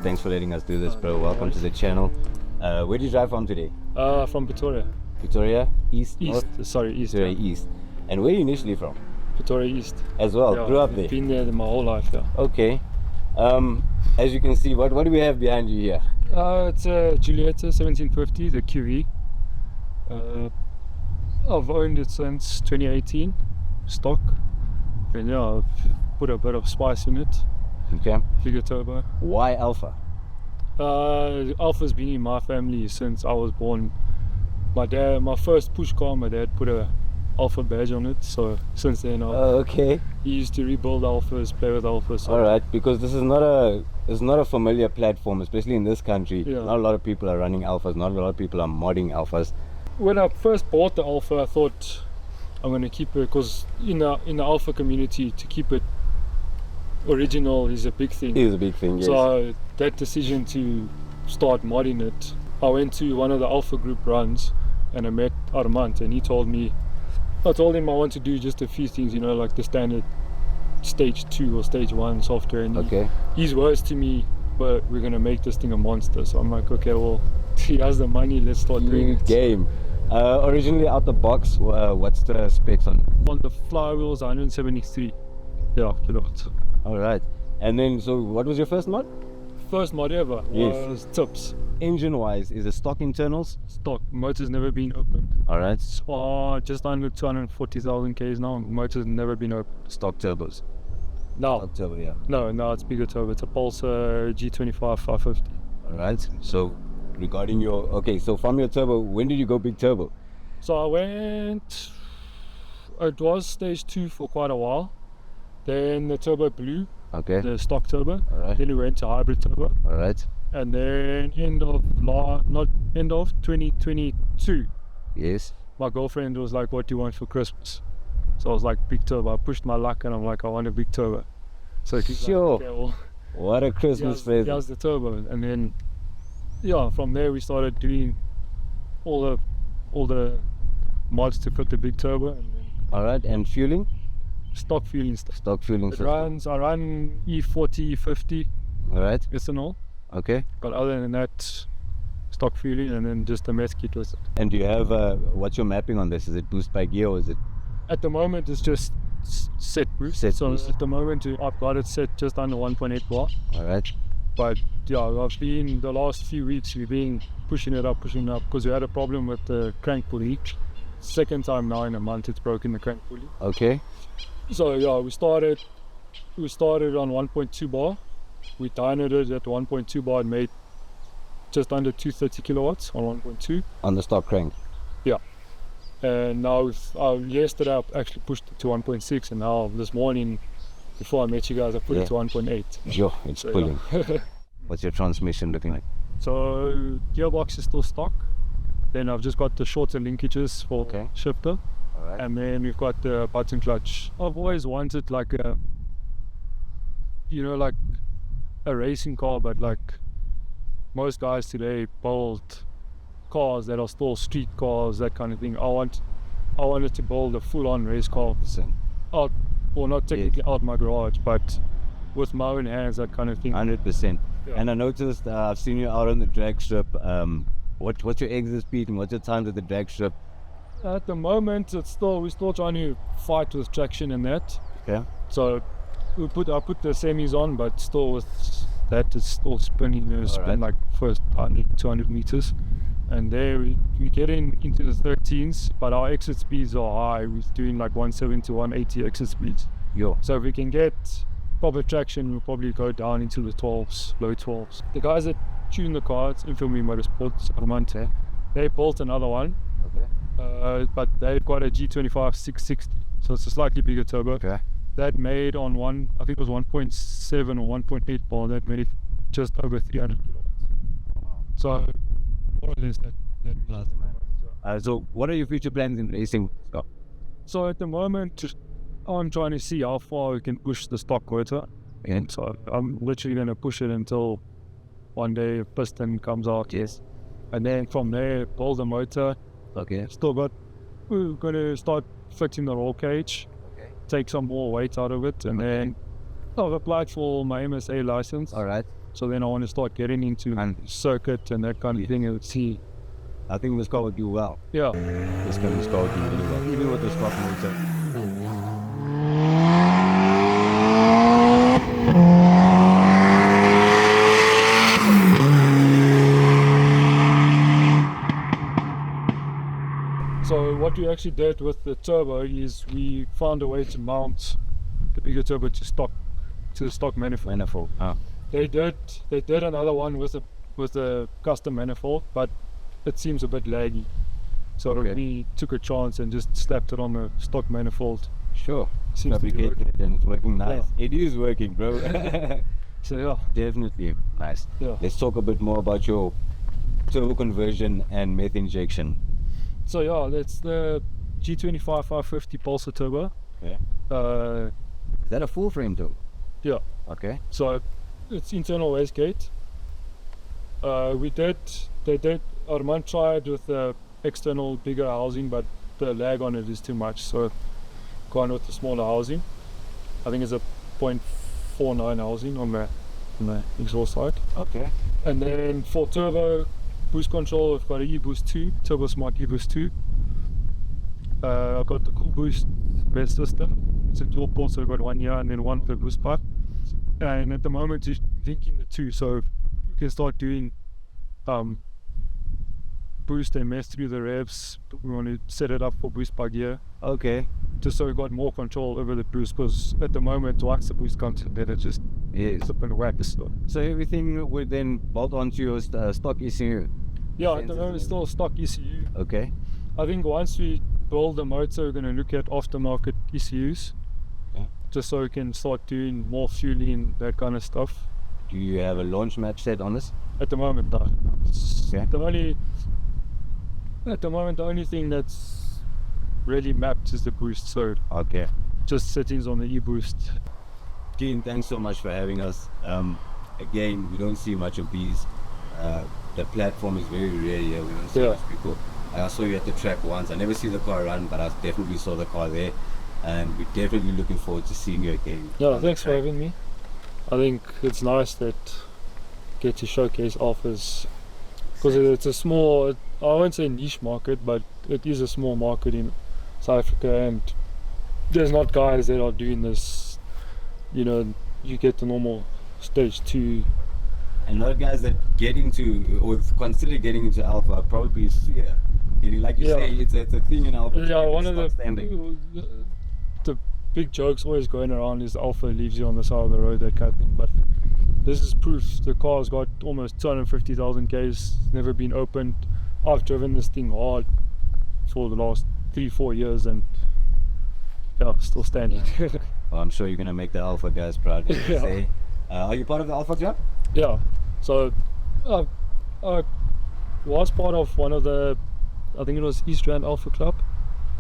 Thanks for letting us do this, bro. Welcome to the channel. Where did you drive from today? From Pretoria. Pretoria? East? East. North? Sorry, East. Pretoria East. And where are you initially from? Pretoria East. As well? Yeah, Grew up I've there? been there my whole life, yeah. Okay. As you can see, what do we have behind you here? It's a Giulietta 1750, the QV. I've owned it since 2018, stock. And yeah, I've put a bit of spice in it. Okay. Bigger turbo. Why Alfa? Alfa's been in my family since I was born. My first push car, my dad put a Alfa badge on it, so since then okay. he used to rebuild Alfas, play with Alfas. So. Alright, because this is not a familiar platform, especially in this country. Yeah. Not a lot of people are running Alfas, not a lot of people are modding Alfas. When I first bought the Alfa, I thought I'm going to keep it, because in the Alfa community, to keep it original is a big thing. It is a big thing, yes. So that decision to start modding it, I went to one of the Alfa group runs and I met Armand, and I told him I want to do just a few things, you know, like the standard stage 2 or stage 1 software, and his words to me were, we're going to make this thing a monster. So I'm like, okay, well, he has the money, let's start doing it. Game. Originally out the box, what's the specs on it? On the flywheels, 173 kilowatts. Alright. And then, so what was your first mod? First mod ever was tips. Engine wise, is it stock internals? Stock. Motor's never been opened. Alright. Just under 240,000 Ks now. Motor's never been opened. Stock turbos? No. Stock turbo, yeah. No, it's bigger turbo. It's a Pulsar G25 550. Alright. So, regarding so from your turbo, when did you go big turbo? So it was stage 2 for quite a while. Then the turbo blew. Okay. The stock turbo. Alright. Then we went to hybrid turbo. Alright. And then end of 2022. Yes. My girlfriend was like, what do you want for Christmas? So I was like, big turbo. I pushed my luck and I'm like, I want a big turbo. So she's like, okay, well, what a Christmas present. Here's the turbo. And then from there we started doing all the mods to put the big turbo. And then alright, and fueling? Stock fueling stuff. Stock fueling system. I run E40, E50. Alright. Ethanol. Okay. But other than that, stock fueling and then just the meth kit with it. And do you have, what's your mapping on this? Is it boost by gear or is it? At the moment it's just set boost. At the moment I've got it set just under 1.8 bar. Alright. But yeah, the last few weeks we've been pushing it up because we had a problem with the crank pulley. Second time now in a month it's broken the crank pulley. Okay. So yeah, we started on 1.2 bar. We dynoed it at 1.2 bar and made just under 230 kilowatts on 1.2. On the stock crank? Yeah. And now, yesterday I actually pushed it to 1.6, and now this morning, before I met you guys, I put it to 1.8. Sure, it's pulling. Yeah. What's your transmission looking like? So, gearbox is still stock. Then I've just got the shorter linkages for shifter. Alright. And then we've got the button clutch. I've always wanted like a racing car, but like most guys today build cars that are still street cars, that kind of thing. I wanted to build a full-on race car out, or not technically out my garage, but with my own hands, that kind of thing. 100%. Yeah. And I noticed I've seen you out on the drag strip. What's your exit speed and what's your times at the drag strip? At the moment, we're still trying to fight with traction and that. Okay. So I put the semis on, but still with that it's still spinning. Spin like first 100, 200 meters, and there we get into the 13s, but our exit speeds are high. We're doing like 170 to 180 exit speeds. So if we can get proper traction, we'll probably go down into the 12s, low 12s. The guys that tune the car, it's Infamy Motorsports, Armante, they built another one. Okay. But they've got a G25 660, so it's a slightly bigger turbo. Okay. That made on I think it was 1.7 or 1.8 bar, that made it just over 300 kilowatts. So more or less that. So what are your future plans in racing? So at the moment I'm trying to see how far we can push the stock motor. And so I'm literally going to push it until one day a piston comes out. Yes. And then from there build the motor. Okay. We're going to start fixing the roll cage. Take some more weight out of it, and then I've applied for my MSA license. Alright. So then I want to start getting into circuit and that kind of thing and see. I think this car would do well. Yeah. This car would do really well, even with the stock motor. So what we actually did with the turbo is we found a way to mount the bigger turbo to the stock manifold. Oh. They did another one with a custom manifold, but it seems a bit laggy. So we took a chance and just slapped it on the stock manifold. Sure. Seems to be Fabricated working. and it's working nice. Yeah. It is working, bro. So yeah. Definitely nice. Yeah. Let's talk a bit more about your turbo conversion and meth injection. So yeah, that's the G25 550 Pulsar turbo. Okay. Is that a full frame turbo? Yeah. Okay. So it's internal wastegate. Armand tried with the external bigger housing, but the lag on it is too much, so gone with the smaller housing. I think it's a 0.49 housing on the exhaust side. Okay. And then for turbo boost control, I've got a eBoost 2, Turbo Smart eBoost 2. I've got the Cool Boost best system. It's a dual port, so I've got 1 year and then one per boost pipe. And at the moment, it's linking the two, so we can start doing boost and mess through the revs. We want to set it up for boost by gear. Okay. Just so we got more control over the boost, because at the moment, once the boost comes in, then it just slip and whack. So everything would then bolt onto your stock ECU? Yeah, at the moment it's still stock ECU. Okay. I think once we build the motor, we're going to look at aftermarket ECUs. Yeah. Just so we can start doing more fueling, that kind of stuff. Do you have a launch match set on this? At the moment, no. Okay. At the moment, the only thing that's really mapped is the boost. So okay. Just settings on the e-boost. Gene, thanks so much for having us. Again, we don't see much of these. The platform is very rare here. We don't see much people. I saw you at the track once. I never see the car run, but I definitely saw the car there. And we're definitely looking forward to seeing you again. Yeah, thanks for having me. I think it's nice that get to showcase Alphas, because it's a small, I won't say niche market, but it is a small market in South Africa, and there's not guys that are doing this. You know, you get the normal stage 2. And a lot of guys that get into or consider getting into Alpha probably fear. Like you say, it's a thing in Alpha. Yeah, one of the big jokes always going around is Alpha leaves you on the side of the road, that kind of thing. But this is proof. The car's got almost 250,000 Ks, never been opened. I've driven this thing hard for the last 3-4 years, and yeah, still standing. Well, I'm sure you're gonna make the Alpha guys proud. Say. Are you part of the Alpha club? Yeah. So I was part of one of the, I think it was East Rand Alpha Club.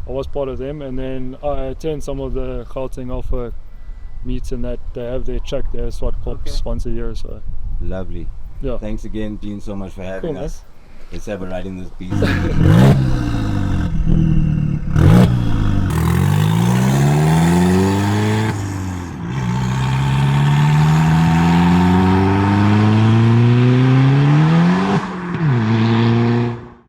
I was part of them, and then I attend some of the Gauteng Alpha meets, and that they have their track there, SWAT Corps once a year. So lovely. Yeah. Thanks again, Dean, so much for having us. Let's have a ride in this beast.